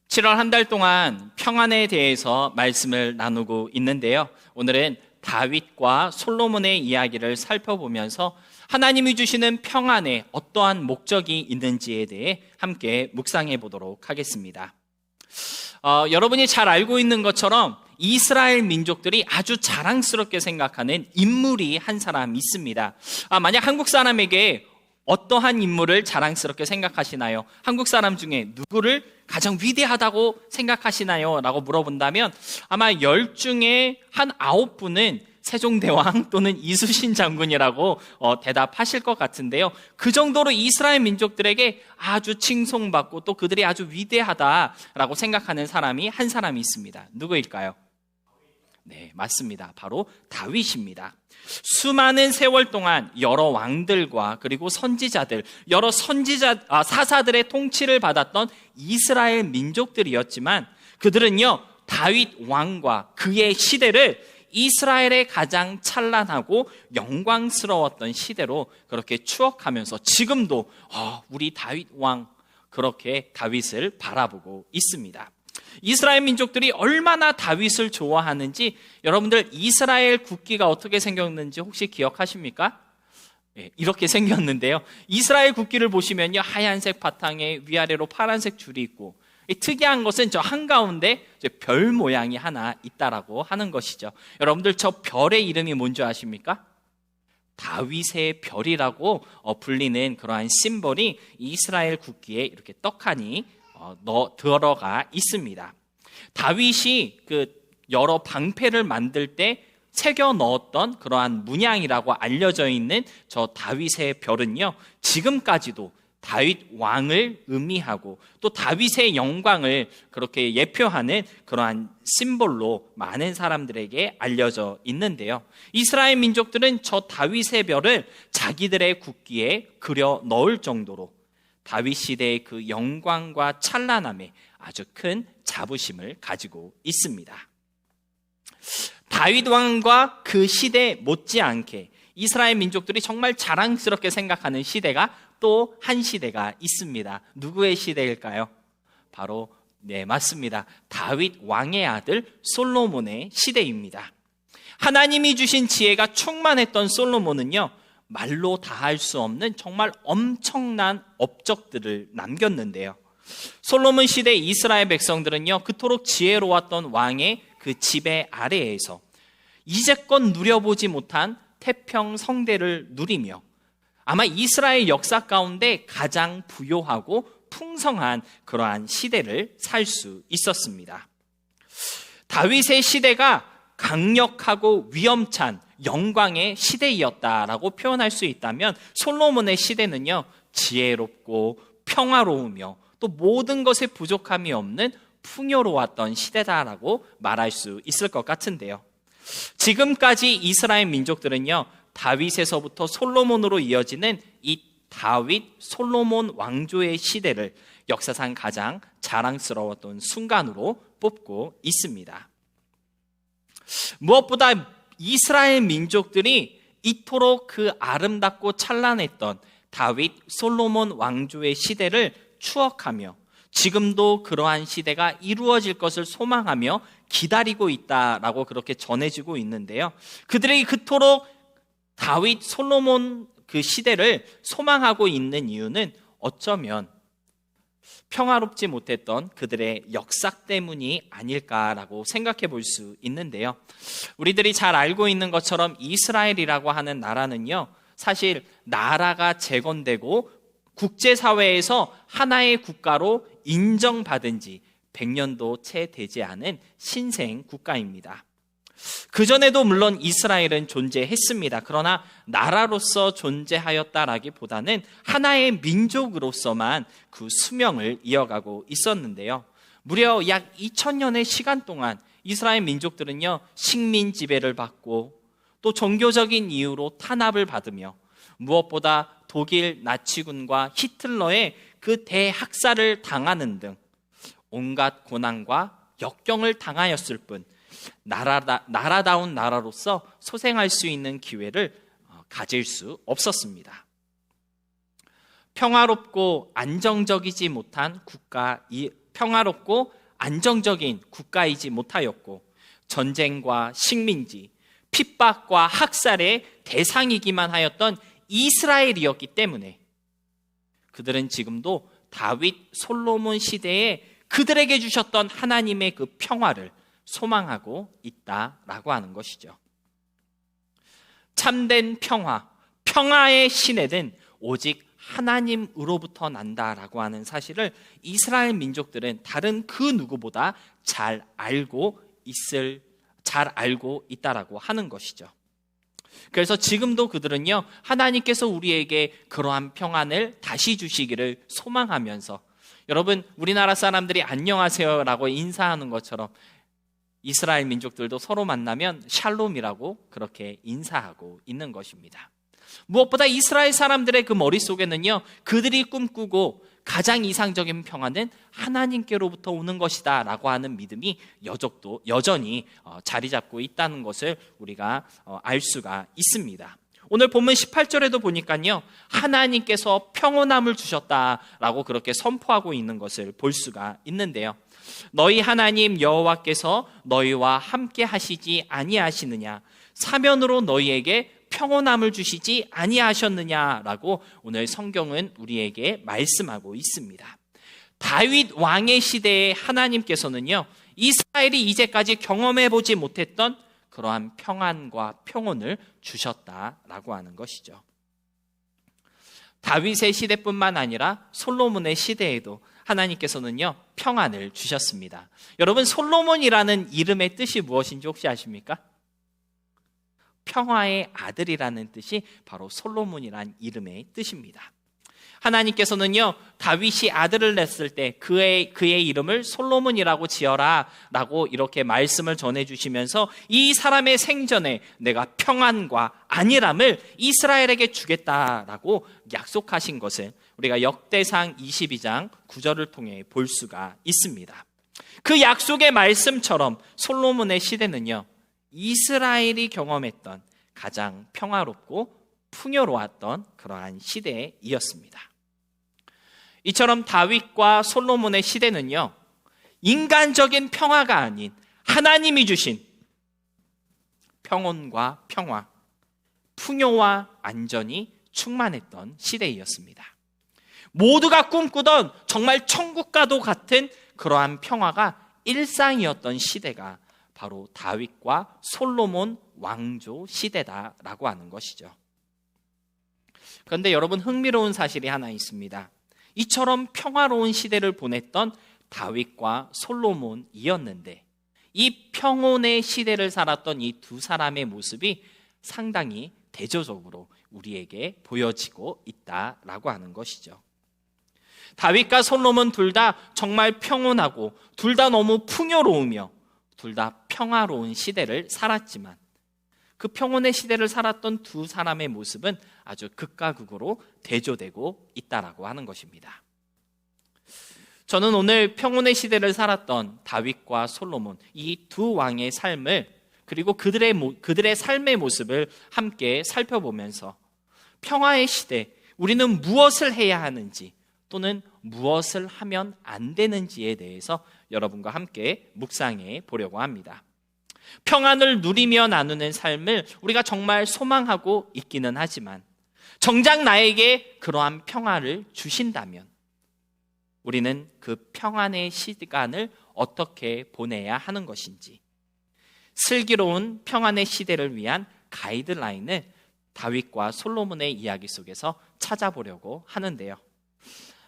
7월 한 달 동안 평안에 대해서 말씀을 나누고 있는데요. 오늘은 다윗과 솔로몬의 이야기를 살펴보면서 하나님이 주시는 평안에 어떠한 목적이 있는지에 대해 함께 묵상해 보도록 하겠습니다. 여러분이 잘 알고 있는 것처럼 이스라엘 민족들이 아주 자랑스럽게 생각하는 인물이 한 사람 있습니다. 만약 한국 사람에게 어떠한 인물을 자랑스럽게 생각하시나요? 한국 사람 중에 누구를 가장 위대하다고 생각하시나요? 라고 물어본다면 아마 10 중에 한 9분은 세종대왕 또는 이순신 장군이라고 대답하실 것 같은데요. 그 정도로 이스라엘 민족들에게 아주 칭송받고 또 그들이 아주 위대하다라고 생각하는 사람이 한 사람이 있습니다. 누구일까요? 네, 맞습니다. 바로 다윗입니다. 수많은 세월 동안 여러 왕들과 그리고 선지자들, 여러 사사들의 통치를 받았던 이스라엘 민족들이었지만 그들은요, 다윗 왕과 그의 시대를 이스라엘의 가장 찬란하고 영광스러웠던 시대로 그렇게 추억하면서 지금도 우리 다윗 왕, 그렇게 다윗을 바라보고 있습니다. 이스라엘 민족들이 얼마나 다윗을 좋아하는지 여러분들 이스라엘 국기가 어떻게 생겼는지 혹시 기억하십니까? 네, 이렇게 생겼는데요. 이스라엘 국기를 보시면요, 하얀색 바탕에 위아래로 파란색 줄이 있고, 특이한 것은 저 한가운데 별 모양이 하나 있다라고 하는 것이죠. 여러분들 저 별의 이름이 뭔지 아십니까? 다윗의 별이라고 불리는 그러한 심벌이 이스라엘 국기에 이렇게 떡하니 들어가 있습니다. 다윗이 그 여러 방패를 만들 때 새겨 넣었던 그러한 문양이라고 알려져 있는 저 다윗의 별은요, 지금까지도 다윗 왕을 의미하고 또 다윗의 영광을 그렇게 예표하는 그러한 심볼로 많은 사람들에게 알려져 있는데요. 이스라엘 민족들은 저 다윗의 별을 자기들의 국기에 그려 넣을 정도로 다윗 시대의 그 영광과 찬란함에 아주 큰 자부심을 가지고 있습니다. 다윗 왕과 그 시대 못지않게 이스라엘 민족들이 정말 자랑스럽게 생각하는 시대가 또 한 시대가 있습니다. 누구의 시대일까요? 바로 맞습니다. 다윗 왕의 아들 솔로몬의 시대입니다. 하나님이 주신 지혜가 충만했던 솔로몬은요, 말로 다 할 수 없는 정말 엄청난 업적들을 남겼는데요. 솔로몬 시대 이스라엘 백성들은요, 그토록 지혜로웠던 왕의 그 지배 아래에서 이제껏 누려보지 못한 태평 성대를 누리며 아마 이스라엘 역사 가운데 가장 부요하고 풍성한 그러한 시대를 살 수 있었습니다. 다윗의 시대가 강력하고 위험찬 영광의 시대이었다라고 표현할 수 있다면 솔로몬의 시대는요, 지혜롭고 평화로우며 또 모든 것에 부족함이 없는 풍요로웠던 시대다라고 말할 수 있을 것 같은데요. 지금까지 이스라엘 민족들은요, 다윗에서부터 솔로몬으로 이어지는 이 다윗 솔로몬 왕조의 시대를 역사상 가장 자랑스러웠던 순간으로 뽑고 있습니다. 무엇보다 이스라엘 민족들이 이토록 그 아름답고 찬란했던 다윗 솔로몬 왕조의 시대를 추억하며 지금도 그러한 시대가 이루어질 것을 소망하며 기다리고 있다라고 그렇게 전해지고 있는데요. 그들이 그토록 다윗 솔로몬 그 시대를 소망하고 있는 이유는 어쩌면 평화롭지 못했던 그들의 역사 때문이 아닐까라고 생각해 볼 수 있는데요. 우리들이 잘 알고 있는 것처럼 이스라엘이라고 하는 나라는요, 사실 나라가 재건되고 국제사회에서 하나의 국가로 인정받은 지 100년도 채 되지 않은 신생 국가입니다. 그전에도 물론 이스라엘은 존재했습니다. 그러나 나라로서 존재하였다라기보다는 하나의 민족으로서만 그 수명을 이어가고 있었는데요. 무려 약 2000년의 시간 동안 이스라엘 민족들은요, 식민 지배를 받고 또 종교적인 이유로 탄압을 받으며 무엇보다 독일 나치군과 히틀러의 그 대학살을 당하는 등 온갖 고난과 역경을 당하였을 뿐 나라다운 나라로서 소생할 수 있는 기회를 가질 수 없었습니다. 평화롭고 안정적이지 못한 평화롭고 안정적인 국가이지 못하였고 전쟁과 식민지, 핍박과 학살의 대상이기만 하였던 이스라엘이었기 때문에 그들은 지금도 다윗, 솔로몬 시대에 그들에게 주셨던 하나님의 그 평화를 소망하고 있다라고 하는 것이죠. 참된 평화, 평화의 신에는 오직 하나님으로부터 난다라고 하는 사실을 이스라엘 민족들은 다른 그 누구보다 잘 알고 있다라고 하는 것이죠. 그래서 지금도 그들은요, 하나님께서 우리에게 그러한 평안을 다시 주시기를 소망하면서, 여러분, 우리나라 사람들이 안녕하세요라고 인사하는 것처럼 이스라엘 민족들도 서로 만나면 샬롬이라고 그렇게 인사하고 있는 것입니다. 무엇보다 이스라엘 사람들의 그 머릿속에는요, 그들이 꿈꾸고 가장 이상적인 평안은 하나님께로부터 오는 것이다 라고 하는 믿음이 여전히 자리 잡고 있다는 것을 우리가 알 수가 있습니다. 오늘 본문 18절에도 보니까요, 하나님께서 평온함을 주셨다라고 그렇게 선포하고 있는 것을 볼 수가 있는데요. 너희 하나님 여호와께서 너희와 함께 하시지 아니하시느냐? 사면으로 너희에게 평온함을 주시지 아니하셨느냐라고 오늘 성경은 우리에게 말씀하고 있습니다. 다윗 왕의 시대에 하나님께서는요, 이스라엘이 이제까지 경험해보지 못했던 그러한 평안과 평온을 주셨다라고 하는 것이죠. 다윗의 시대뿐만 아니라 솔로몬의 시대에도 하나님께서는요, 평안을 주셨습니다. 여러분, 솔로몬이라는 이름의 뜻이 무엇인지 혹시 아십니까? 평화의 아들이라는 뜻이 바로 솔로몬이라는 이름의 뜻입니다. 하나님께서는요, 다윗이 아들을 냈을 때 그의 이름을 솔로몬이라고 지어라 라고 이렇게 말씀을 전해주시면서 이 사람의 생전에 내가 평안과 안일함을 이스라엘에게 주겠다라고 약속하신 것을 우리가 역대상 22장 9절을 통해 볼 수가 있습니다. 그 약속의 말씀처럼 솔로몬의 시대는요, 이스라엘이 경험했던 가장 평화롭고 풍요로웠던 그러한 시대이었습니다. 이처럼 다윗과 솔로몬의 시대는요, 인간적인 평화가 아닌 하나님이 주신 평온과 평화, 풍요와 안전이 충만했던 시대이었습니다. 모두가 꿈꾸던 정말 천국과도 같은 그러한 평화가 일상이었던 시대가 바로 다윗과 솔로몬 왕조 시대다라고 하는 것이죠. 그런데 여러분, 흥미로운 사실이 하나 있습니다. 이처럼 평화로운 시대를 보냈던 다윗과 솔로몬이었는데 이 평온의 시대를 살았던 이 두 사람의 모습이 상당히 대조적으로 우리에게 보여지고 있다라고 하는 것이죠. 다윗과 솔로몬 둘 다 정말 평온하고 둘 다 너무 풍요로우며 둘 다 평화로운 시대를 살았지만 그 평온의 시대를 살았던 두 사람의 모습은 아주 극과 극으로 대조되고 있다라고 하는 것입니다. 저는 오늘 평온의 시대를 살았던 다윗과 솔로몬 이 두 왕의 삶을 그리고 그들의 삶의 모습을 함께 살펴보면서 평화의 시대, 우리는 무엇을 해야 하는지 또는 무엇을 하면 안 되는지에 대해서 여러분과 함께 묵상해 보려고 합니다. 평안을 누리며 나누는 삶을 우리가 정말 소망하고 있기는 하지만 정작 나에게 그러한 평화를 주신다면 우리는 그 평안의 시간을 어떻게 보내야 하는 것인지, 슬기로운 평안의 시대를 위한 가이드라인을 다윗과 솔로몬의 이야기 속에서 찾아보려고 하는데요.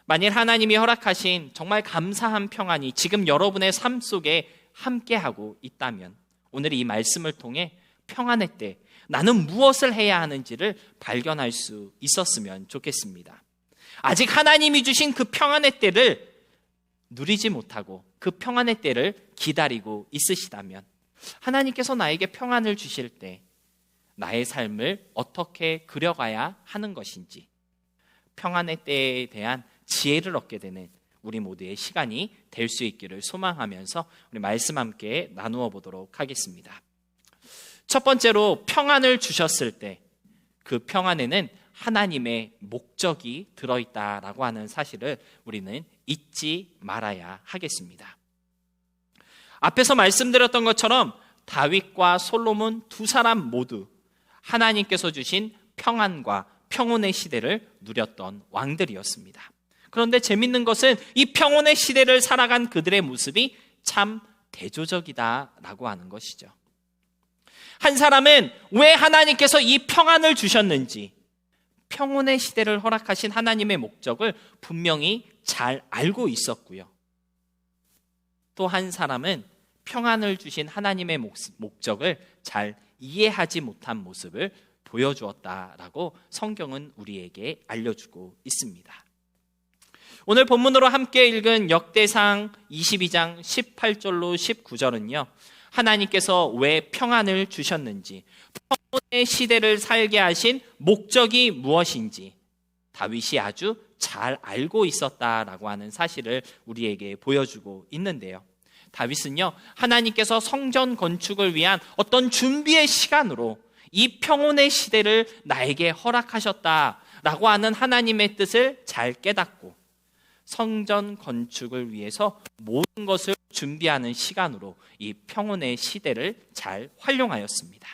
만일 하나님이 허락하신 정말 감사한 평안이 지금 여러분의 삶 속에 함께하고 있다면 오늘 이 말씀을 통해 평안의 때 나는 무엇을 해야 하는지를 발견할 수 있었으면 좋겠습니다. 아직 하나님이 주신 그 평안의 때를 누리지 못하고 그 평안의 때를 기다리고 있으시다면 하나님께서 나에게 평안을 주실 때 나의 삶을 어떻게 그려가야 하는 것인지, 평안의 때에 대한 지혜를 얻게 되는 우리 모두의 시간이 될 수 있기를 소망하면서 우리 말씀 함께 나누어 보도록 하겠습니다. 첫 번째로 평안을 주셨을 때 그 평안에는 하나님의 목적이 들어있다라고 하는 사실을 우리는 잊지 말아야 하겠습니다. 앞에서 말씀드렸던 것처럼 다윗과 솔로몬 두 사람 모두 하나님께서 주신 평안과 평온의 시대를 누렸던 왕들이었습니다. 그런데 재밌는 것은 이 평온의 시대를 살아간 그들의 모습이 참 대조적이다라고 하는 것이죠. 한 사람은 왜 하나님께서 이 평안을 주셨는지, 평온의 시대를 허락하신 하나님의 목적을 분명히 잘 알고 있었고요. 또 한 사람은 평안을 주신 하나님의 목적을 잘 이해하지 못한 모습을 보여주었다라고 성경은 우리에게 알려주고 있습니다. 오늘 본문으로 함께 읽은 역대상 22장 18절로 19절은요, 하나님께서 왜 평안을 주셨는지, 평온의 시대를 살게 하신 목적이 무엇인지 다윗이 아주 잘 알고 있었다라고 하는 사실을 우리에게 보여주고 있는데요. 다윗은요, 하나님께서 성전 건축을 위한 어떤 준비의 시간으로 이 평온의 시대를 나에게 허락하셨다라고 하는 하나님의 뜻을 잘 깨닫고 성전 건축을 위해서 모든 것을 준비하는 시간으로 이 평온의 시대를 잘 활용하였습니다.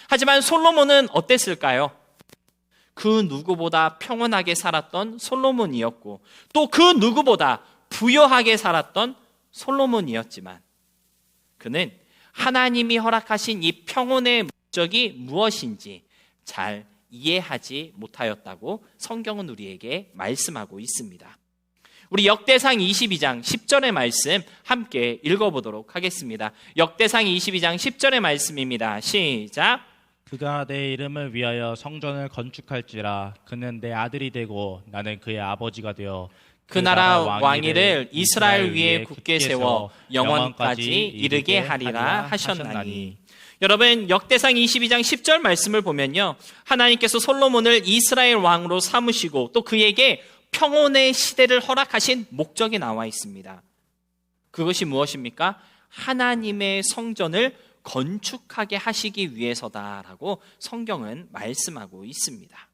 하지만 솔로몬은 어땠을까요? 그 누구보다 평온하게 살았던 솔로몬이었고 또 그 누구보다 부유하게 살았던 솔로몬이었지만 그는 하나님이 허락하신 이 평온의 목적이 무엇인지 잘 이해하지 못하였다고 성경은 우리에게 말씀하고 있습니다. 우리 역대상 22장 10절의 말씀 함께 읽어보도록 하겠습니다. 역대상 22장 10절의 말씀입니다. 시작. 그가 내 이름을 위하여 성전을 건축할지라. 그는 내 아들이 되고 나는 그의 아버지가 되어 그 나라 왕위를 이스라엘 위에 굳게 세워 영원까지 이르게 하리라 하셨나니. 여러분, 역대상 22장 10절 말씀을 보면요, 하나님께서 솔로몬을 이스라엘 왕으로 삼으시고 또 그에게 평온의 시대를 허락하신 목적이 나와 있습니다. 그것이 무엇입니까? 하나님의 성전을 건축하게 하시기 위해서다라고 성경은 말씀하고 있습니다.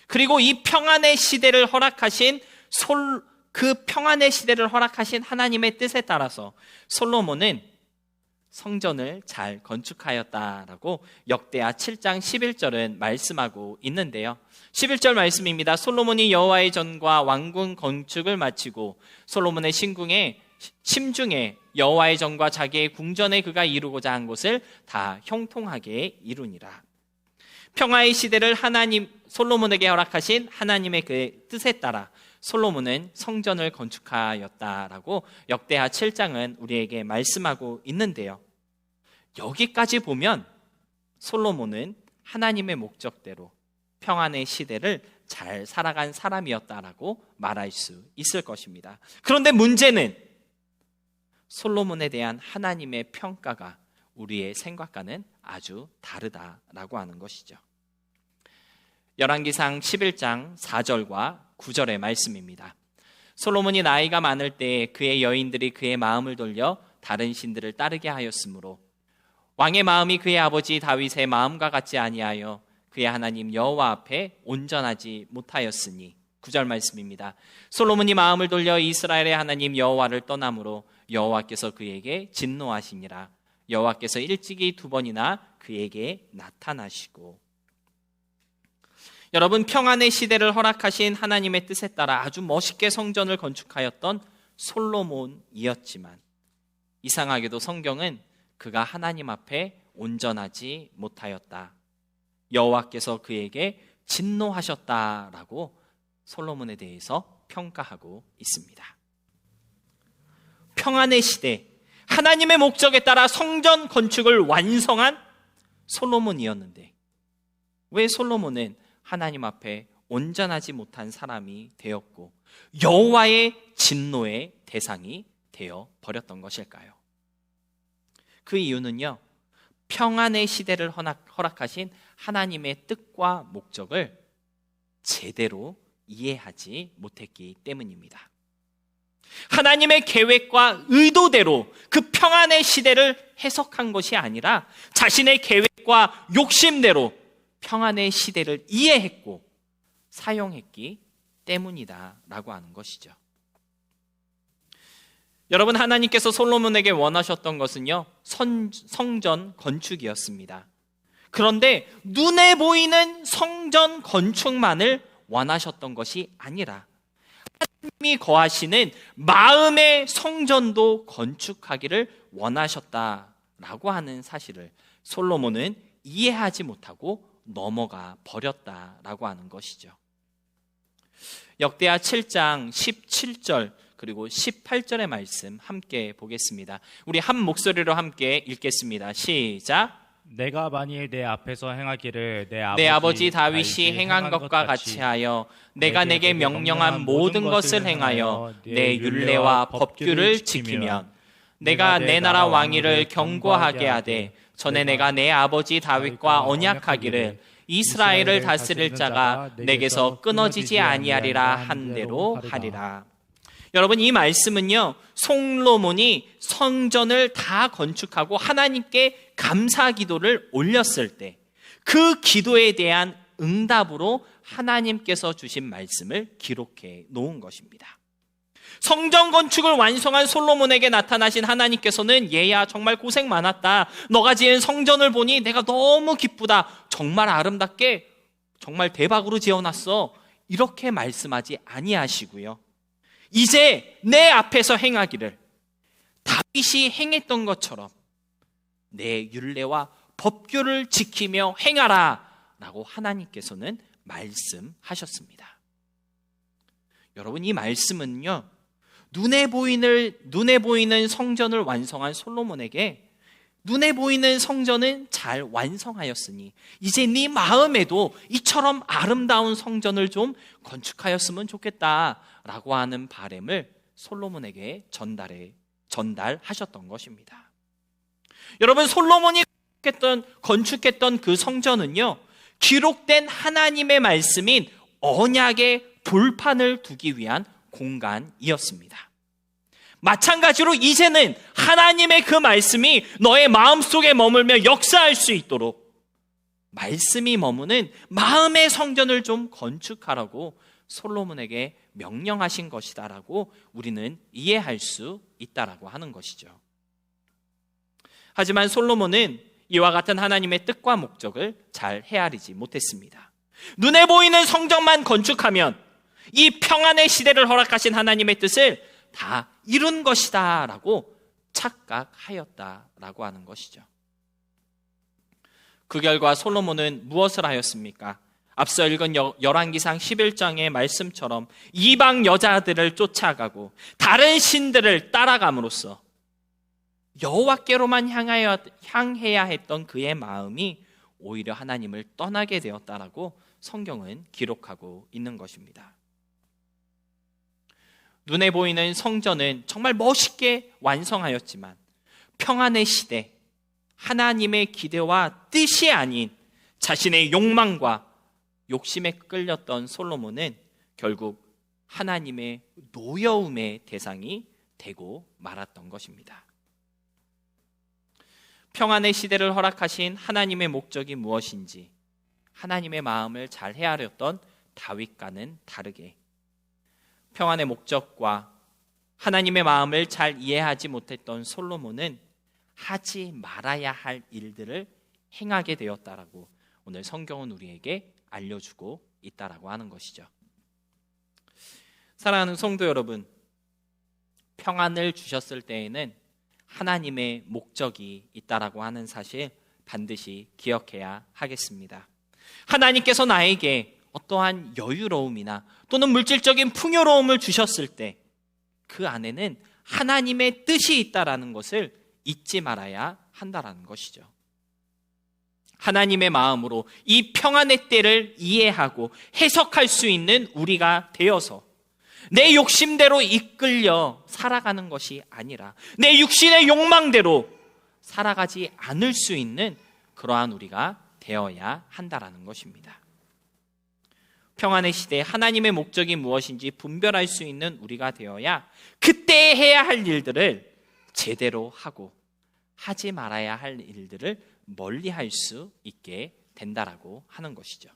그리고 이 평안의 시대를 허락하신 그 평안의 시대를 허락하신 하나님의 뜻에 따라서 솔로몬은 성전을 잘 건축하였다라고 역대하 7장 11절은 말씀하고 있는데요. 11절 말씀입니다. 솔로몬이 여호와의 전과 왕궁 건축을 마치고 솔로몬의 심중에 여호와의 전과 자기의 궁전에 그가 이루고자 한 것을 다 형통하게 이루니라. 평화의 시대를 솔로몬에게 허락하신 하나님의 그 뜻에 따라 솔로몬은 성전을 건축하였다라고 역대하 7장은 우리에게 말씀하고 있는데요. 여기까지 보면 솔로몬은 하나님의 목적대로 평안의 시대를 잘 살아간 사람이었다라고 말할 수 있을 것입니다. 그런데 문제는 솔로몬에 대한 하나님의 평가가 우리의 생각과는 아주 다르다라고 하는 것이죠. 열왕기상 11장 4절과 9절의 말씀입니다. 솔로몬이 나이가 많을 때에 그의 여인들이 그의 마음을 돌려 다른 신들을 따르게 하였으므로 왕의 마음이 그의 아버지 다윗의 마음과 같지 아니하여 그의 하나님 여호와 앞에 온전하지 못하였으니. 9절 말씀입니다. 솔로몬이 마음을 돌려 이스라엘의 하나님 여호와를 떠남으로 여호와께서 그에게 진노하시니라. 여호와께서 일찍이 2번이나 그에게 나타나시고. 여러분, 평안의 시대를 허락하신 하나님의 뜻에 따라 아주 멋있게 성전을 건축하였던 솔로몬이었지만 이상하게도 성경은 그가 하나님 앞에 온전하지 못하였다, 여호와께서 그에게 진노하셨다라고 솔로몬에 대해서 평가하고 있습니다. 평안의 시대, 하나님의 목적에 따라 성전 건축을 완성한 솔로몬이었는데 왜 솔로몬은 하나님 앞에 온전하지 못한 사람이 되었고 여호와의 진노의 대상이 되어 버렸던 것일까요? 그 이유는요, 평안의 시대를 허락하신 하나님의 뜻과 목적을 제대로 이해하지 못했기 때문입니다. 하나님의 계획과 의도대로 그 평안의 시대를 해석한 것이 아니라 자신의 계획과 욕심대로 평안의 시대를 이해했고 사용했기 때문이다라고 하는 것이죠. 여러분, 하나님께서 솔로몬에게 원하셨던 것은요, 성전 건축이었습니다. 그런데 눈에 보이는 성전 건축만을 원하셨던 것이 아니라 하나님이 거하시는 마음의 성전도 건축하기를 원하셨다라고 하는 사실을 솔로몬은 이해하지 못하고 넘어가 버렸다라고 하는 것이죠. 역대하 7장 17절 그리고 18절의 말씀 함께 보겠습니다. 우리 한 목소리로 함께 읽겠습니다. 시작. 내가 만일 내 앞에서 행하기를 내 아버지 다윗이 행한 것과 같이 하여 내가 내게 명령한 모든 것을 행하여 내 율례와 법규를 지키면 내가 내 나라 왕위를 견고하게 하되 전에 내가 내 아버지 다윗과 언약하기를 이스라엘을 다스릴 자가 내게서 끊어지지 아니하리라 한 대로 하리라. 여러분, 이 말씀은요, 솔로몬이 성전을 다 건축하고 하나님께 감사 기도를 올렸을 때 그 기도에 대한 응답으로 하나님께서 주신 말씀을 기록해 놓은 것입니다. 성전 건축을 완성한 솔로몬에게 나타나신 하나님께서는 얘야 정말 고생 많았다. 너가 지은 성전을 보니 내가 너무 기쁘다. 정말 아름답게 정말 대박으로 지어놨어. 이렇게 말씀하지 아니하시고요. 이제 내 앞에서 행하기를 다윗이 행했던 것처럼 내 율례와 법규를 지키며 행하라 라고 하나님께서는 말씀하셨습니다. 여러분, 이 말씀은요, 눈에 보이는 성전을 완성한 솔로몬에게 눈에 보이는 성전은 잘 완성하였으니 이제 네 마음에도 이처럼 아름다운 성전을 좀 건축하였으면 좋겠다라고 하는 바람을 솔로몬에게 전달하셨던 것입니다. 여러분, 솔로몬이 건축했던 그 성전은요, 기록된 하나님의 말씀인 언약의 돌판을 두기 위한 공간이었습니다. 마찬가지로 이제는 하나님의 그 말씀이 너의 마음속에 머물며 역사할 수 있도록 말씀이 머무는 마음의 성전을 좀 건축하라고 솔로몬에게 명령하신 것이다라고 우리는 이해할 수 있다라고 하는 것이죠. 하지만 솔로몬은 이와 같은 하나님의 뜻과 목적을 잘 헤아리지 못했습니다. 눈에 보이는 성전만 건축하면 이 평안의 시대를 허락하신 하나님의 뜻을 다 이룬 것이다 라고 착각하였다라고 하는 것이죠. 그 결과 솔로몬은 무엇을 하였습니까? 앞서 읽은 열왕기상 11장의 말씀처럼 이방 여자들을 쫓아가고 다른 신들을 따라감으로써 여호와께로만 향해야 했던 그의 마음이 오히려 하나님을 떠나게 되었다라고 성경은 기록하고 있는 것입니다. 눈에 보이는 성전은 정말 멋있게 완성하였지만 평안의 시대, 하나님의 기대와 뜻이 아닌 자신의 욕망과 욕심에 끌렸던 솔로몬은 결국 하나님의 노여움의 대상이 되고 말았던 것입니다. 평안의 시대를 허락하신 하나님의 목적이 무엇인지 하나님의 마음을 잘 헤아렸던 다윗과는 다르게 평안의 목적과 하나님의 마음을 잘 이해하지 못했던 솔로몬은 하지 말아야 할 일들을 행하게 되었다라고 오늘 성경은 우리에게 알려주고 있다라고 하는 것이죠. 사랑하는 성도 여러분, 평안을 주셨을 때에는 하나님의 목적이 있다라고 하는 사실 반드시 기억해야 하겠습니다. 하나님께서 나에게 어떠한 여유로움이나 또는 물질적인 풍요로움을 주셨을 때 그 안에는 하나님의 뜻이 있다라는 것을 잊지 말아야 한다라는 것이죠. 하나님의 마음으로 이 평안의 때를 이해하고 해석할 수 있는 우리가 되어서 내 욕심대로 이끌려 살아가는 것이 아니라 내 육신의 욕망대로 살아가지 않을 수 있는 그러한 우리가 되어야 한다라는 것입니다. 평안의 시대에 하나님의 목적이 무엇인지 분별할 수 있는 우리가 되어야 그때 해야 할 일들을 제대로 하고 하지 말아야 할 일들을 멀리 할 수 있게 된다라고 하는 것이죠.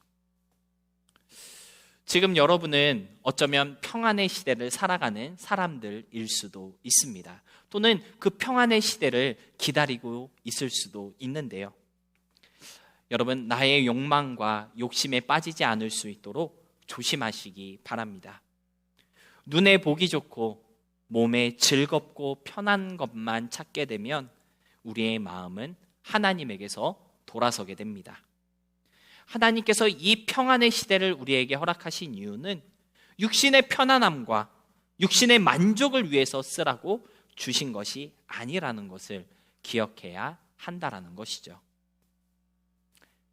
지금 여러분은 어쩌면 평안의 시대를 살아가는 사람들일 수도 있습니다. 또는 그 평안의 시대를 기다리고 있을 수도 있는데요. 여러분, 나의 욕망과 욕심에 빠지지 않을 수 있도록 조심하시기 바랍니다. 눈에 보기 좋고 몸에 즐겁고 편한 것만 찾게 되면 우리의 마음은 하나님에게서 돌아서게 됩니다. 하나님께서 이 평안의 시대를 우리에게 허락하신 이유는 육신의 편안함과 육신의 만족을 위해서 쓰라고 주신 것이 아니라는 것을 기억해야 한다라는 것이죠.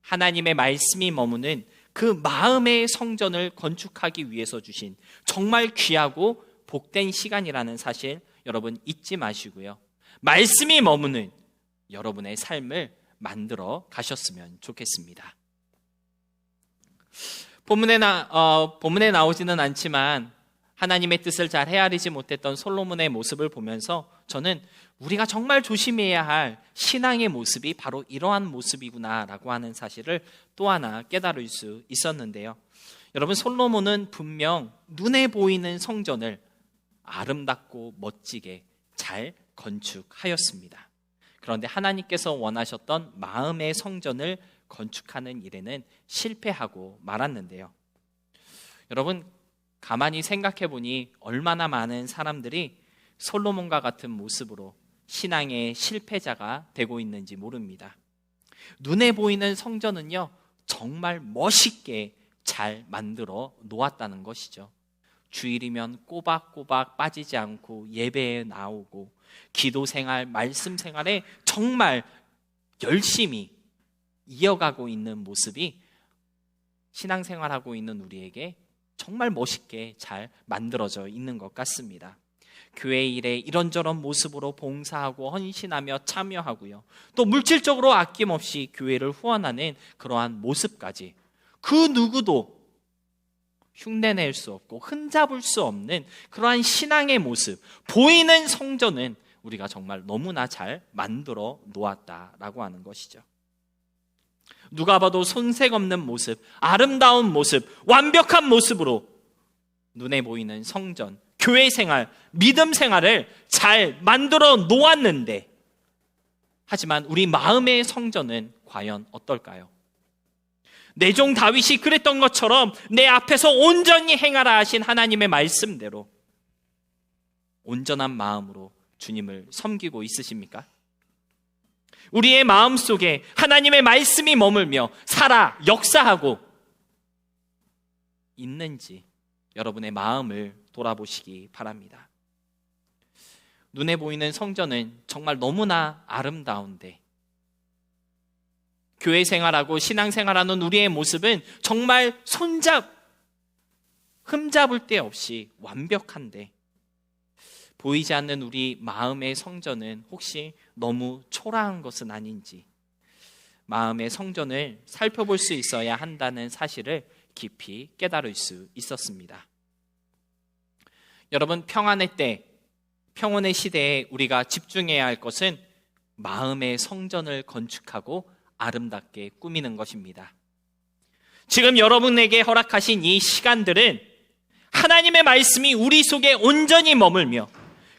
하나님의 말씀이 머무는 그 마음의 성전을 건축하기 위해서 주신 정말 귀하고 복된 시간이라는 사실 여러분 잊지 마시고요. 말씀이 머무는 여러분의 삶을 만들어 가셨으면 좋겠습니다. 본문에 나오지는 않지만 하나님의 뜻을 잘 헤아리지 못했던 솔로몬의 모습을 보면서 저는 우리가 정말 조심해야 할 신앙의 모습이 바로 이러한 모습이구나라고 하는 사실을 또 하나 깨달을 수 있었는데요. 여러분, 솔로몬은 분명 눈에 보이는 성전을 아름답고 멋지게 잘 건축하였습니다. 그런데 하나님께서 원하셨던 마음의 성전을 건축하는 일에는 실패하고 말았는데요. 여러분, 가만히 생각해 보니 얼마나 많은 사람들이 솔로몬과 같은 모습으로 신앙의 실패자가 되고 있는지 모릅니다. 눈에 보이는 성전은요, 정말 멋있게 잘 만들어 놓았다는 것이죠. 주일이면 꼬박꼬박 빠지지 않고 예배에 나오고 기도 생활, 말씀 생활에 정말 열심히 이어가고 있는 모습이 신앙생활하고 있는 우리에게 정말 멋있게 잘 만들어져 있는 것 같습니다. 교회 일에 이런저런 모습으로 봉사하고 헌신하며 참여하고요. 또 물질적으로 아낌없이 교회를 후원하는 그러한 모습까지 그 누구도 흉내낼 수 없고 흠잡을 수 없는 그러한 신앙의 모습, 보이는 성전은 우리가 정말 너무나 잘 만들어 놓았다라고 하는 것이죠. 누가 봐도 손색 없는 모습, 아름다운 모습, 완벽한 모습으로 눈에 보이는 성전, 교회 생활, 믿음 생활을 잘 만들어 놓았는데, 하지만 우리 마음의 성전은 과연 어떨까요? 내 종 다윗이 그랬던 것처럼 내 앞에서 온전히 행하라 하신 하나님의 말씀대로 온전한 마음으로 주님을 섬기고 있으십니까? 우리의 마음 속에 하나님의 말씀이 머물며 살아 역사하고 있는지 여러분의 마음을 돌아보시기 바랍니다. 눈에 보이는 성전은 정말 너무나 아름다운데 교회 생활하고 신앙 생활하는 우리의 모습은 정말 흠잡을 데 없이 완벽한데 보이지 않는 우리 마음의 성전은 혹시 너무 초라한 것은 아닌지 마음의 성전을 살펴볼 수 있어야 한다는 사실을 깊이 깨달을 수 있었습니다. 여러분, 평안의 때, 평온의 시대에 우리가 집중해야 할 것은 마음의 성전을 건축하고 아름답게 꾸미는 것입니다. 지금 여러분에게 허락하신 이 시간들은 하나님의 말씀이 우리 속에 온전히 머물며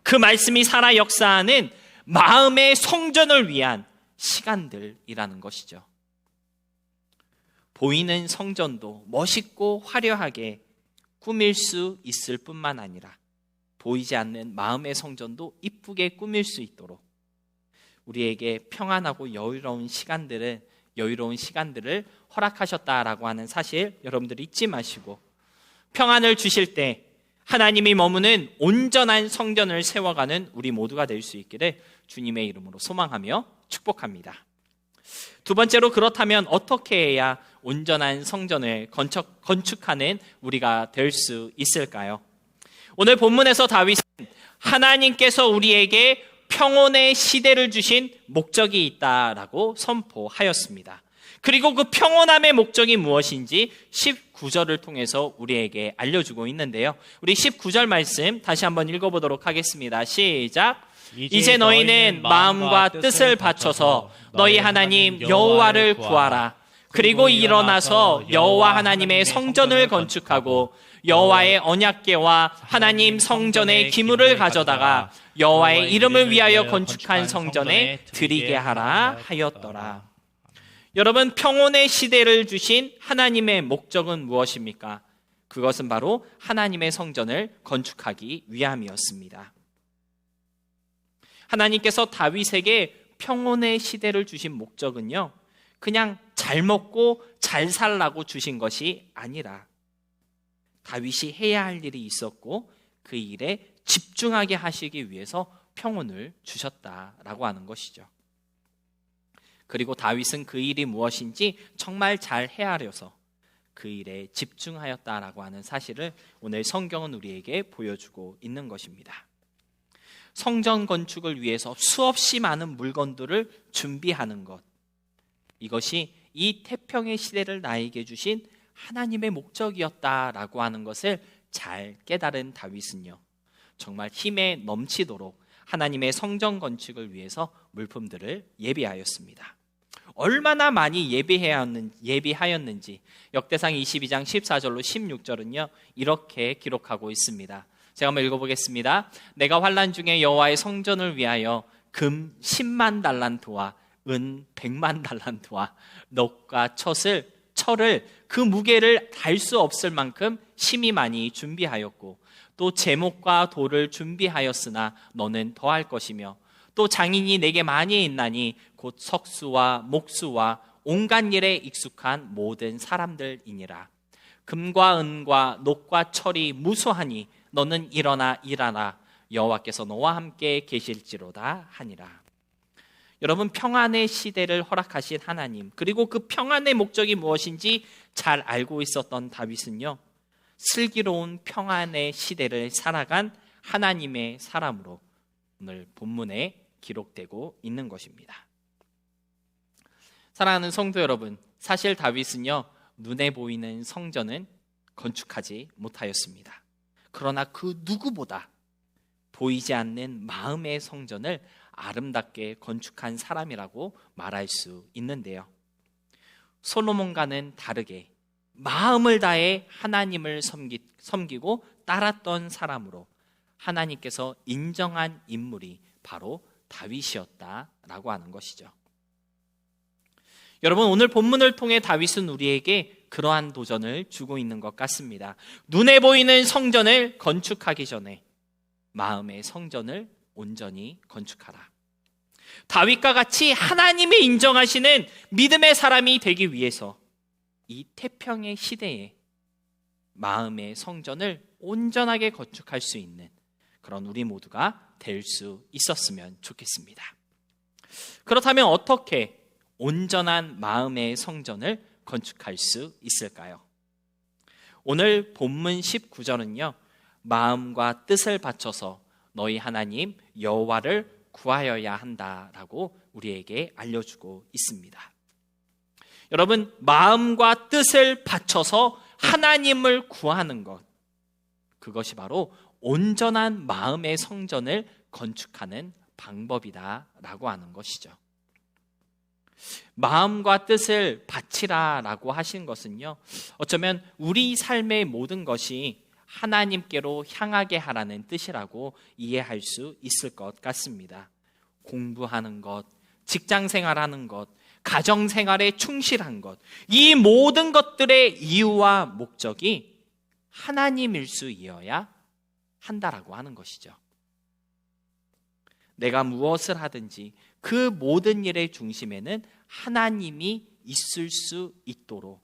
그 말씀이 살아 역사하는 마음의 성전을 위한 시간들이라는 것이죠. 보이는 성전도 멋있고 화려하게 꾸밀 수 있을 뿐만 아니라 보이지 않는 마음의 성전도 이쁘게 꾸밀 수 있도록 우리에게 평안하고 여유로운 시간들을 허락하셨다라고 하는 사실 여러분들 잊지 마시고 평안을 주실 때 하나님이 머무는 온전한 성전을 세워가는 우리 모두가 될 수 있기를 주님의 이름으로 소망하며 축복합니다. 두 번째로, 그렇다면 어떻게 해야 온전한 성전을 건축하는 우리가 될 수 있을까요? 오늘 본문에서 다윗은 하나님께서 우리에게 평온의 시대를 주신 목적이 있다라고 선포하였습니다. 그리고 그 평온함의 목적이 무엇인지 19절을 통해서 우리에게 알려주고 있는데요. 우리 19절 말씀 다시 한번 읽어보도록 하겠습니다. 시작. 이제 너희는 마음과 뜻을 바쳐서 너희 하나님 여호와를 구하라. 그리고 일어나서 여호와 하나님의 성전을 건축하고 여호와의 언약궤와 하나님 성전의 기물을 가져다가 여호와의 이름을 위하여 건축한 성전에 드리게 하라 하였더라. 여러분, 평온의 시대를 주신 하나님의 목적은 무엇입니까? 그것은 바로 하나님의 성전을 건축하기 위함이었습니다. 하나님께서 다윗에게 평온의 시대를 주신 목적은요, 그냥 잘 먹고 잘 살라고 주신 것이 아니라 다윗이 해야 할 일이 있었고 그 일에 집중하게 하시기 위해서 평온을 주셨다라고 하는 것이죠. 그리고 다윗은 그 일이 무엇인지 정말 잘 헤아려서 그 일에 집중하였다라고 하는 사실을 오늘 성경은 우리에게 보여주고 있는 것입니다. 성전 건축을 위해서 수없이 많은 물건들을 준비하는 것, 이것이 이 태평의 시대를 나에게 주신 하나님의 목적이었다라고 하는 것을 잘 깨달은 다윗은요, 정말 힘에 넘치도록 하나님의 성전 건축을 위해서 물품들을 예비하였습니다. 얼마나 많이 예비하였는지 역대상 22장 14절로 16절은요 이렇게 기록하고 있습니다. 제가 한번 읽어보겠습니다. 내가 환난 중에 여호와의 성전을 위하여 금 10만 달란트와 은 100만 달란트와 놋과 철을 그 무게를 달 수 없을 만큼 심히 많이 준비하였고 또 제목과 돌을 준비하였으나 너는 더할 것이며 또 장인이 내게 많이 있나니 곧 석수와 목수와 온갖 일에 익숙한 모든 사람들이니라. 금과 은과 놋과 철이 무수하니 너는 일어나 일하라. 여호와께서 너와 함께 계실지로다 하니라. 여러분, 평안의 시대를 허락하신 하나님, 그리고 그 평안의 목적이 무엇인지 잘 알고 있었던 다윗은요, 슬기로운 평안의 시대를 살아간 하나님의 사람으로 오늘 본문에 기록되고 있는 것입니다. 사랑하는 성도 여러분, 사실 다윗은요, 눈에 보이는 성전은 건축하지 못하였습니다. 그러나 그 누구보다 보이지 않는 마음의 성전을 아름답게 건축한 사람이라고 말할 수 있는데요. 솔로몬과는 다르게 마음을 다해 하나님을 섬기고 따랐던 사람으로 하나님께서 인정한 인물이 바로 다윗이었다라고 하는 것이죠. 여러분, 오늘 본문을 통해 다윗은 우리에게 그러한 도전을 주고 있는 것 같습니다. 눈에 보이는 성전을 건축하기 전에 마음의 성전을 온전히 건축하라. 다윗과 같이 하나님이 인정하시는 믿음의 사람이 되기 위해서 이 태평의 시대에 마음의 성전을 온전하게 건축할 수 있는 그런 우리 모두가 될 수 있었으면 좋겠습니다. 그렇다면 어떻게 온전한 마음의 성전을 건축할 수 있을까요? 오늘 본문 19절은요, 마음과 뜻을 바쳐서 너희 하나님 여호와를 구하여야 한다라고 우리에게 알려주고 있습니다. 여러분, 마음과 뜻을 바쳐서 하나님을 구하는 것, 그것이 바로 온전한 마음의 성전을 건축하는 방법이다라고 하는 것이죠. 마음과 뜻을 바치라라고 하신 것은요, 어쩌면 우리 삶의 모든 것이 하나님께로 향하게 하라는 뜻이라고 이해할 수 있을 것 같습니다. 공부하는 것, 직장 생활하는 것, 가정 생활에 충실한 것, 이 모든 것들의 이유와 목적이 하나님일 수이어야 한다라고 하는 것이죠. 내가 무엇을 하든지 그 모든 일의 중심에는 하나님이 있을 수 있도록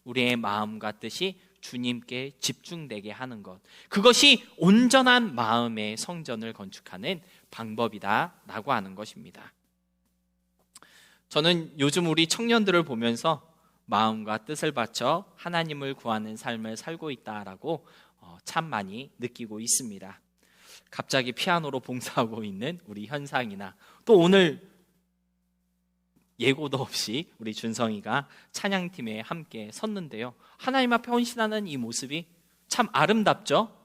우리의 마음과 뜻이 주님께 집중되게 하는 것, 그것이 온전한 마음의 성전을 건축하는 방법이다라고 하는 것입니다. 저는 요즘 우리 청년들을 보면서 마음과 뜻을 바쳐 하나님을 구하는 삶을 살고 있다라고 참 많이 느끼고 있습니다. 갑자기 피아노로 봉사하고 있는 우리 현상이나 또 오늘 예고도 없이 우리 준성이가 찬양팀에 함께 섰는데요, 하나님 앞에 헌신하는 이 모습이 참 아름답죠.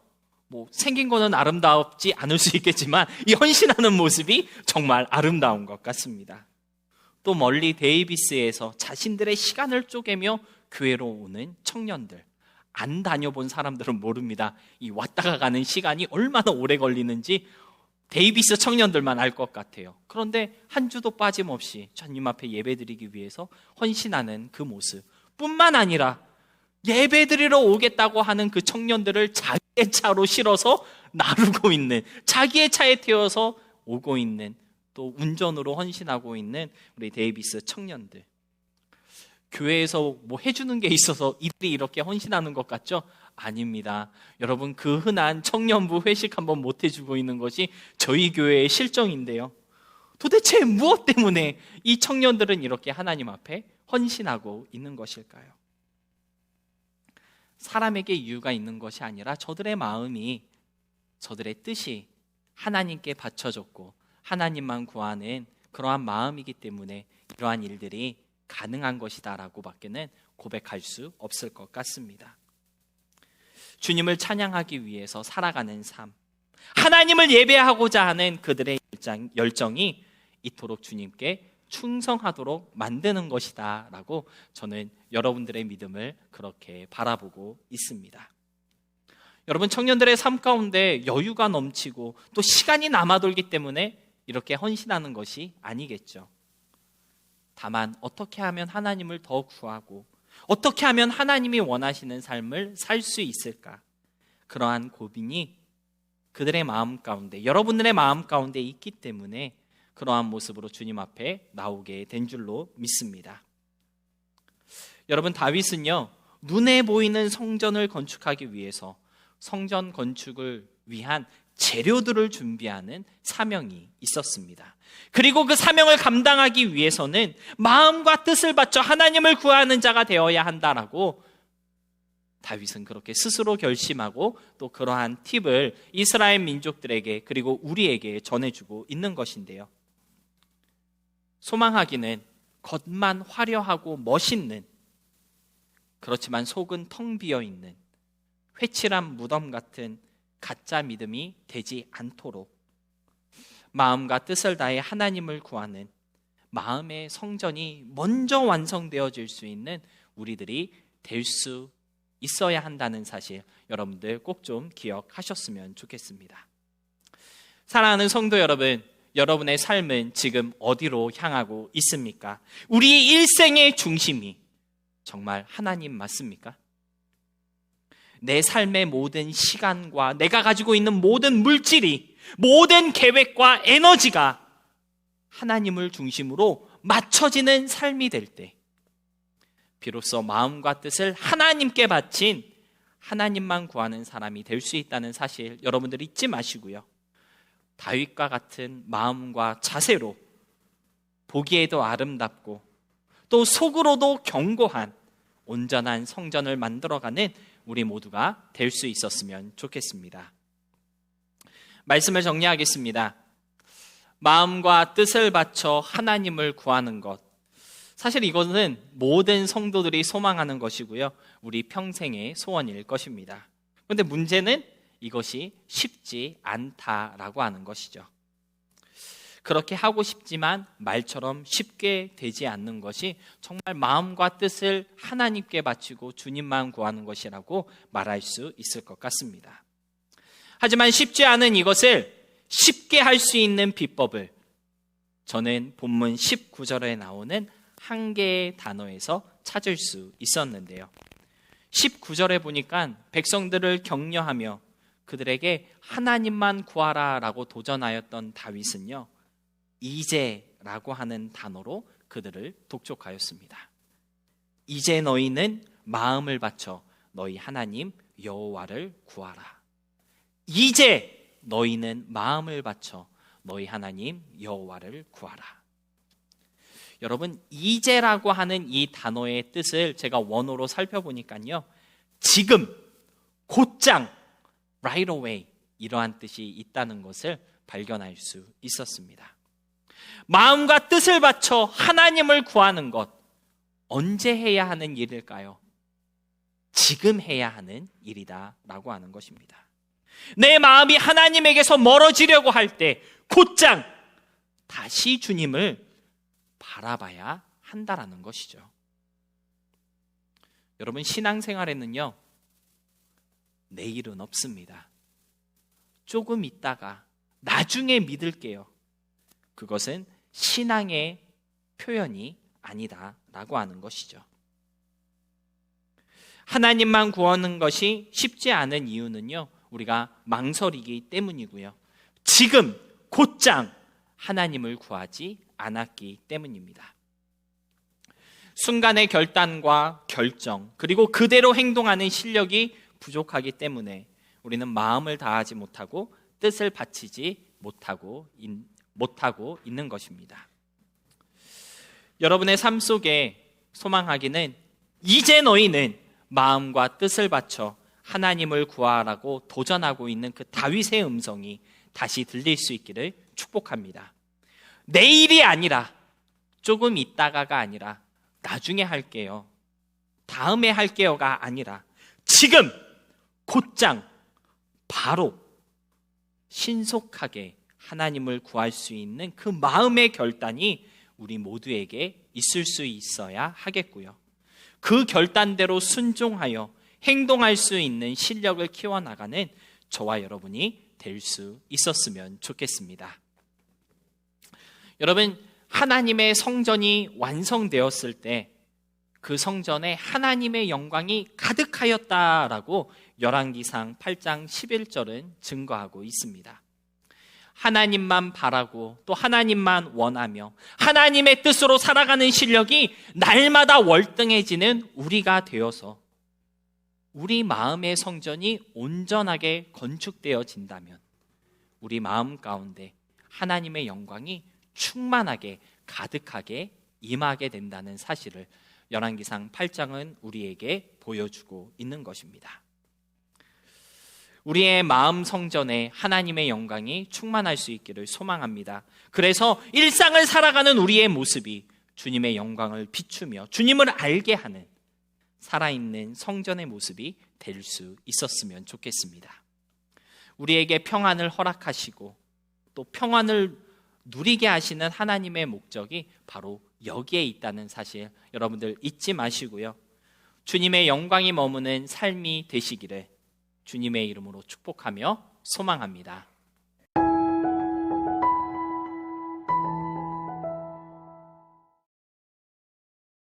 생긴 거는 아름답지 않을 수 있겠지만 이 헌신하는 모습이 정말 아름다운 것 같습니다. 또 멀리 데이비스에서 자신들의 시간을 쪼개며 교회로 오는 청년들. 안 다녀본 사람들은 모릅니다. 이 왔다가 가는 시간이 얼마나 오래 걸리는지 데이비스 청년들만 알 것 같아요. 그런데 한 주도 빠짐없이 주님 앞에 예배드리기 위해서 헌신하는 그 모습 뿐만 아니라 예배드리러 오겠다고 하는 그 청년들을 자기의 차로 실어서 나르고 있는, 자기의 차에 태워서 오고 있는, 또 운전으로 헌신하고 있는 우리 데이비스 청년들. 교회에서 뭐 해주는 게 있어서 이들이 이렇게 헌신하는 것 같죠? 아닙니다. 여러분, 그 흔한 청년부 회식 한번 못 해주고 있는 것이 저희 교회의 실정인데요. 도대체 무엇 때문에 이 청년들은 이렇게 하나님 앞에 헌신하고 있는 것일까요? 사람에게 이유가 있는 것이 아니라 저들의 마음이, 저들의 뜻이 하나님께 바쳐졌고 하나님만 구하는 그러한 마음이기 때문에 이러한 일들이 가능한 것이다라고 밖에는 고백할 수 없을 것 같습니다. 주님을 찬양하기 위해서 살아가는 삶, 하나님을 예배하고자 하는 그들의 열정이 이토록 주님께 충성하도록 만드는 것이다 라고 저는 여러분들의 믿음을 그렇게 바라보고 있습니다. 여러분, 청년들의 삶 가운데 여유가 넘치고 또 시간이 남아돌기 때문에 이렇게 헌신하는 것이 아니겠죠. 다만 어떻게 하면 하나님을 더 구하고 어떻게 하면 하나님이 원하시는 삶을 살 수 있을까? 그러한 고민이 그들의 마음 가운데, 여러분들의 마음 가운데 있기 때문에 그러한 모습으로 주님 앞에 나오게 된 줄로 믿습니다. 여러분, 다윗은요, 눈에 보이는 성전을 건축하기 위해서 성전 건축을 위한 재료들을 준비하는 사명이 있었습니다. 그리고 그 사명을 감당하기 위해서는 마음과 뜻을 바쳐 하나님을 구하는 자가 되어야 한다라고 다윗은 그렇게 스스로 결심하고 또 그러한 팁을 이스라엘 민족들에게 그리고 우리에게 전해주고 있는 것인데요. 소망하기는 겉만 화려하고 멋있는, 그렇지만 속은 텅 비어있는 회칠한 무덤 같은 가짜 믿음이 되지 않도록 마음과 뜻을 다해 하나님을 구하는 마음의 성전이 먼저 완성되어질 수 있는 우리들이 될 수 있어야 한다는 사실, 여러분들 꼭 좀 기억하셨으면 좋겠습니다. 사랑하는 성도 여러분, 여러분의 삶은 지금 어디로 향하고 있습니까? 우리의 일생의 중심이 정말 하나님 맞습니까? 내 삶의 모든 시간과 내가 가지고 있는 모든 물질이, 모든 계획과 에너지가 하나님을 중심으로 맞춰지는 삶이 될 때 비로소 마음과 뜻을 하나님께 바친 하나님만 구하는 사람이 될 수 있다는 사실, 여러분들 잊지 마시고요. 다윗과 같은 마음과 자세로 보기에도 아름답고 또 속으로도 견고한 온전한 성전을 만들어가는 우리 모두가 될 수 있었으면 좋겠습니다. 말씀을 정리하겠습니다. 마음과 뜻을 바쳐 하나님을 구하는 것, 사실 이것은 모든 성도들이 소망하는 것이고요, 우리 평생의 소원일 것입니다. 그런데 문제는 이것이 쉽지 않다라고 하는 것이죠. 그렇게 하고 싶지만 말처럼 쉽게 되지 않는 것이 정말 마음과 뜻을 하나님께 바치고 주님만 구하는 것이라고 말할 수 있을 것 같습니다. 하지만 쉽지 않은 이것을 쉽게 할 수 있는 비법을 저는 본문 19절에 나오는 한 개의 단어에서 찾을 수 있었는데요. 19절에 보니까 백성들을 격려하며 그들에게 하나님만 구하라 라고 도전하였던 다윗은요, 이제라고 하는 단어로 그들을 독촉하였습니다. 이제 너희는 마음을 바쳐 너희 하나님 여호와를 구하라. 이제 너희는 마음을 바쳐 너희 하나님 여호와를 구하라. 여러분, 이제라고 하는 이 단어의 뜻을 제가 원어로 살펴보니까요, 지금, 곧장, right away 이러한 뜻이 있다는 것을 발견할 수 있었습니다. 마음과 뜻을 바쳐 하나님을 구하는 것, 언제 해야 하는 일일까요? 지금 해야 하는 일이다라고 하는 것입니다. 내 마음이 하나님에게서 멀어지려고 할 때 곧장 다시 주님을 바라봐야 한다라는 것이죠. 여러분, 신앙생활에는요, 내일은 없습니다. 조금 있다가 나중에 믿을게요. 그것은 신앙의 표현이 아니다라고 하는 것이죠. 하나님만 구하는 것이 쉽지 않은 이유는요, 우리가 망설이기 때문이고요. 지금 곧장 하나님을 구하지 않았기 때문입니다. 순간의 결단과 결정, 그리고 그대로 행동하는 실력이 부족하기 때문에 우리는 마음을 다하지 못하고 뜻을 바치지 못하고 있는 것입니다. 여러분의 삶 속에 소망하기는 이제 너희는 마음과 뜻을 바쳐 하나님을 구하라고 도전하고 있는 그 다윗의 음성이 다시 들릴 수 있기를 축복합니다. 내일이 아니라, 조금 있다가가 아니라 나중에 할게요, 다음에 할게요가 아니라 지금 곧장 바로 신속하게 하나님을 구할 수 있는 그 마음의 결단이 우리 모두에게 있을 수 있어야 하겠고요. 그 결단대로 순종하여 행동할 수 있는 실력을 키워나가는 저와 여러분이 될 수 있었으면 좋겠습니다. 여러분, 하나님의 성전이 완성되었을 때 그 성전에 하나님의 영광이 가득하였다라고 열왕기상 8장 11절은 증거하고 있습니다. 하나님만 바라고 또 하나님만 원하며 하나님의 뜻으로 살아가는 실력이 날마다 월등해지는 우리가 되어서 우리 마음의 성전이 온전하게 건축되어진다면 우리 마음 가운데 하나님의 영광이 충만하게 가득하게 임하게 된다는 사실을 열왕기상 8장은 우리에게 보여주고 있는 것입니다. 우리의 마음 성전에 하나님의 영광이 충만할 수 있기를 소망합니다. 그래서 일상을 살아가는 우리의 모습이 주님의 영광을 비추며 주님을 알게 하는 살아있는 성전의 모습이 될 수 있었으면 좋겠습니다. 우리에게 평안을 허락하시고 또 평안을 누리게 하시는 하나님의 목적이 바로 여기에 있다는 사실 여러분들 잊지 마시고요. 주님의 영광이 머무는 삶이 되시기를 주님의 이름으로 축복하며 소망합니다.